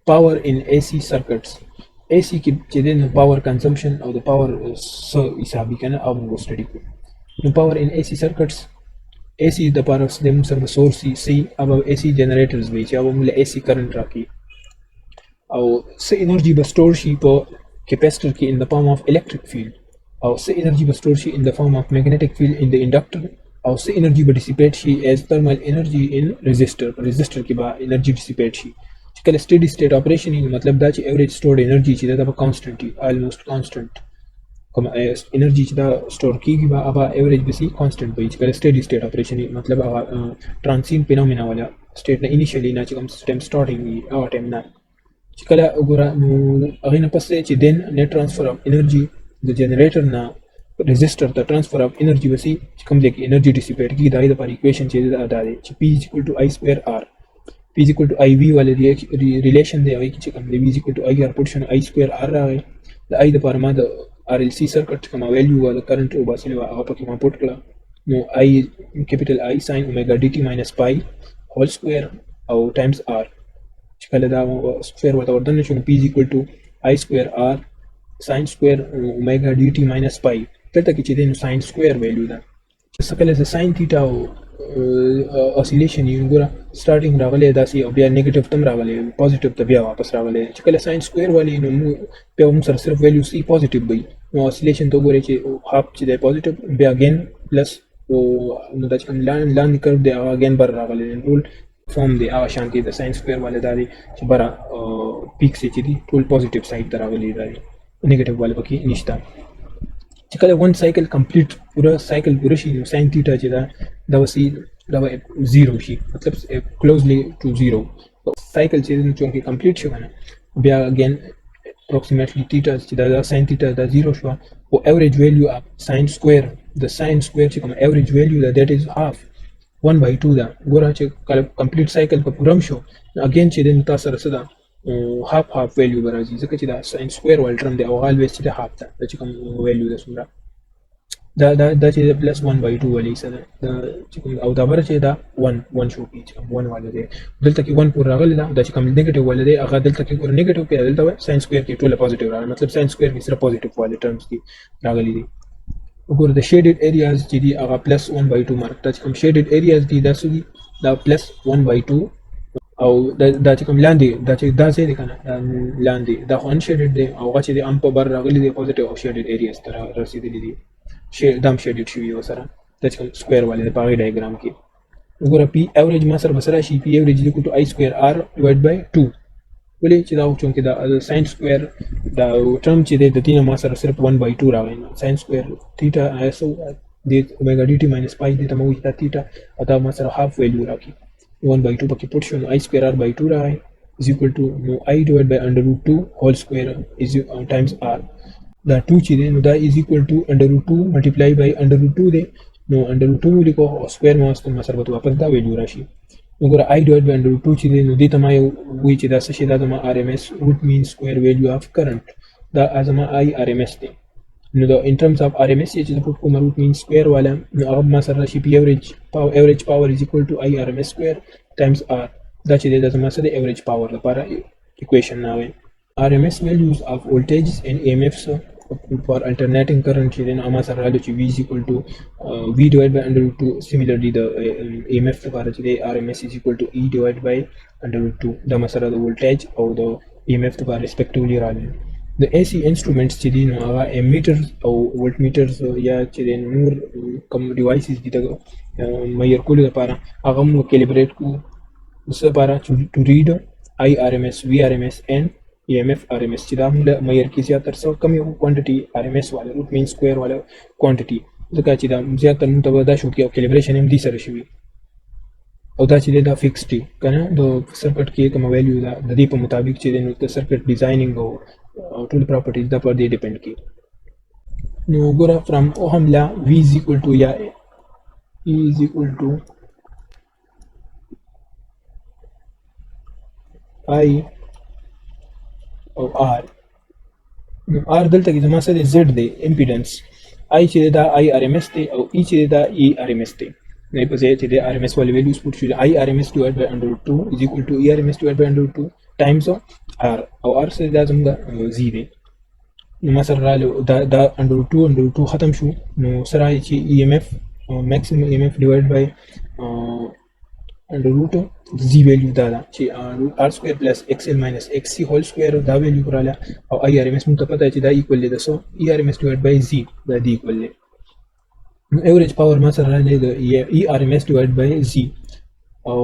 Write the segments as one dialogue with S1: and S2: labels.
S1: power in AC circuits. AC की चीज़ें power consumption और the power हिसाबी का ना अब वो study को. No power in AC circuits. AC the power of them serve source C above AC generators which अब हमले AC current रखी. और से energy bestowed शी पर capacitor की in the form of electric field. और से energy bestowed she in the form of magnetic field in the inductor. और से energy dissipate she as thermal energy in resistor. Resistor की बा energy dissipate शी. कल steady state operation in मतलब दा ची average stored energy ची दा constant almost constant. comme energy ची दा store की बा अब average बसी constant बई कल steady state operation in मतलब transient phenomena वाला state ना initially ना ची कम time starting time ना kala ugura agina passe ci then net transfer of energy the generator na resistor the transfer of energy basi kam de energy dissipate ki dai da par equation ci da da de p is equal to I square r p is equal to iv wale relation de ai ki kam de v is equal to I r portion I square r raai the I da par ma the RLC circuit kama value wa the current o basi wa apa ki ma put kala no I capital I sin omega dt minus pi whole square or times r kala da square wata ordane should p is equal to I square r sin square omega dt minus pi tata ki chide no sin square value da sakala the sin theta oscillation yungura starting ravale da si obya negative tam ravale positive tabya wapas ravale kala sin square wali no pe um sir sirf value c positive bai no oscillation to gore che half chide positive be again plus no da kam land curve de again bar ravale rule form the shanti the sin square wale dari bara peak se chidi full positive side tarawali dari negative wale baki nishta chikala one cycle complete pura cycle pura shi sin theta chida da wasi da zero shi matlab closely to zero cycle chidi chonki complete shi bana bia again approximately theta chida da sin theta da zero shwa or average value of sin square the sin square chikama average value that is half 1 by 2 da gora che complete cycle ka puram show again che den ta sar sada half value baraji zaka che da sin square wal term de always che half da che kam value da sura da che plus 1 by 2 wali sada da che kam au da bar che da 1 show ki che kam 1 wala de delta ki 1 pur ragal da che kam negative wala de aga delta ki pur negative pe delta sin square ki total positive ragal matlab sin square ki sira positive wala terms ki ragali de the shaded areas GD are plus 1 by 2 mark. That's come shaded areas D that's the plus 1 by 2. Or that's come landy. That's it. Landy. The unshaded day or watch the ampo bar really the positive of shaded areas that are received. Dump shaded shoe sara. That's come square wall the Pari diagram key. Ugura P average master basara she P average is equal to I square R divided by 2. बोले चिदा चूंकि the sin square the term चिदे द तीन मासर सिर्फ 1 by 2 रावे sin square theta ऐसो दे omega dt minus pi दे तमो इता theta अता मासर half value राखी 1 by 2 पकी put show I square r by 2 Rawe is equal to no I divided by under root 2 whole square is times r the 2 चिदे no that is equal to under root 2 multiply by under root 2 they no under root 2 लिखो square मास तो मासर बतो वापस दा value राशि Ugura I divided by under root 2 chide no dita my which da sashi da ma RMS root mean square value of current da azama I RMS de no the in terms of RMS is put kuma root mean square wala no ab ma sarra shi average power is equal to I RMS square times r da chide da ma sarra average power da para equation now RMS values of voltages and EMFs for alternating current then ama sarra V is equal to V divided by under root 2 similarly the EMF para RMS is equal to E divided by under root 2 the masara the voltage or the EMF para respectively the AC instruments chidi no aga ammeters or voltmeters ya chidi nur devices dita mayer kulu para aga mu calibrate ku usa para to read IRMS VRMS and EMF RMS चिदा मुला मयर की ज़्यादातर सब कम quantity RMS वाले root mean square वाले क्वांटिटी ज़का चिदा ज़्यादातर मुतबदा शो किया कैलिब्रेशन एम दी सरशिवी और दा चिदे दा फिक्स टी कना दो सर्किट की कम वैल्यू दा दीप मुताबिक चिदे नुत सर्किट डिजाइनिंग हो टू द प्रॉपर्टीज दा पर दे डिपेंड की नो गोरा फ्रॉम ओ हमला V is equal to या E is equal to I or R. R delta की जमा से Z दे impedance I चीज़ दा I RMS दे और E चीज़ दा E RMS दे नहीं पता है चीज़ RMS वाले values put cheese I RMS divided by under root 2 is equal to E RMS divided by under root 2 times of ار او ار سره دا زموږ زی دی. نو ما سره راغلی دا √2 ختم شو، نو سره راځي چې ای ام اف ماکسیمم ای ام اف ډیوایډ بای √2 زی ویلیو دا ده چې ار سکویر پلس ایکس ال ماینس ایکس سی هول سکویر دا ویلیو رااله، او ای ار ام اس موږ ته پته چې دا ایکوال دی د سو ای ار ام اس ډیوایډ بای زی دا دی ایکوال دی. نو ایوریج پاور ما سره راغلی د ای ار ام اس ډیوایډ بای زی او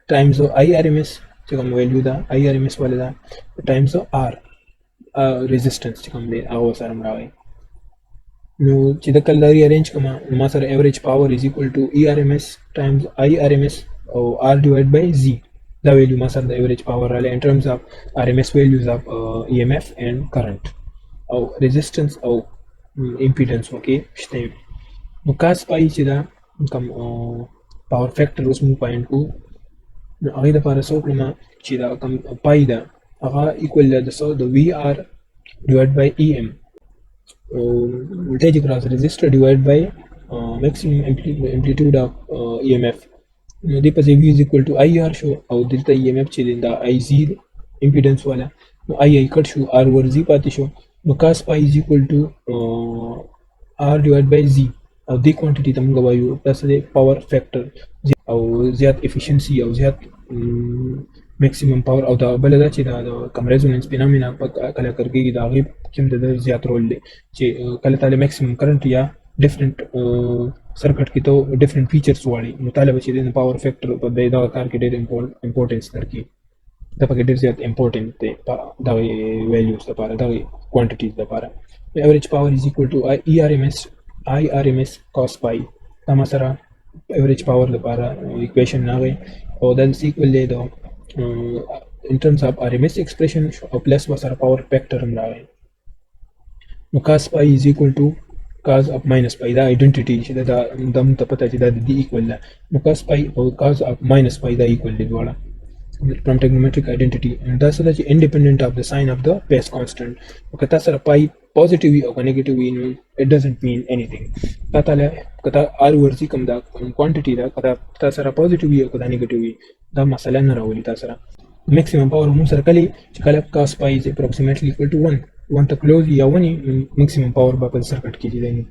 S1: ټایمز ای ار ام اس چې کوم ویلیو ده ای ار ام اس والا ده ټایمز ار resistance چې کوم دی هغه سره راوي. نو چې د کله ریارینج کوم نو ما سره ایوریج پاور از ایکوال ټو ای ار ام اس ټایمز ای ار ام اس او ار ډیوایډ بای زی دا ویلیو ما سره د ایوریج پاور رااله ان ټرمز اف ار ام اس ویلیوز اف ای ام اف اینڈ کرنٹ او resistance او امپیډنس وکي شته. نو کاس پای چې دا کوم پاور فیکټر اوس مو پاینټ کو نو هغه د لپاره څو کلمه چې دا کوم پای ده هغه ایکوال ده سو د وی ار ډیوایډ بای ای ام voltage across resistor divided by maximum amplitude of EMF. نو دې په ځای V is equal to IR شو او دلته EMF چې دا IZ impedance والا نو II کټ شو R ورزي پاتې شو نو cos pi is equal to R divided by Z او دې کوانټیټي ته موږ وایو تاسو د پاور فیکټر او زیات افیشنسي او زیات میکسیمم پاور او دا بل دا چې دا کم ریزونانس فینومینا په کله کړکېږي دا غي کوم د زیات رول دی چې کله تعالی میکسیمم کرنٹ یا ډیفرنٹ سرکټ کې ته ډیفرنٹ فیچرز واړي مطالبه چې د پاور فیکټر په دا کار کې ډېر امپورټنس درکې دا پکې ډېر زیات امپورټنت دی دا ویلیوز لپاره دا کوانټیټیز لپاره. ایوریج پاور از ایکوال ټو ای ار ام اس آئی آر ام اس cos pi دا ما سره ایوریج پاور لپاره ایکویشن راغی او دا ایکوال دی دا in terms of RMS expression او پلس وسره پاور فیکټر هم راغی. نو cos pi is equal to cos of minus pi دا آیډنټیټي چې دا د موږ ته پته چې دا د دې ایکوال ده نو cos pi او cos of minus pi دا ایکوال دي دواړه from trigonometric identity and دا څه چې independent of the sign of the base constant. او که تاسو سره pi positive وي او negative وي نو it doesn't mean anything. تعالی کته r ورزي کوم دا کوانټیټي دا کته تاسو سره positive وي او کته negative وي دا مسله نه راولي تاسو سره. maximum power موږ سره کلی چې کله cos pi is approximately equal to 1 ته کلوز یا ونی maximum power په سرکټ کې دی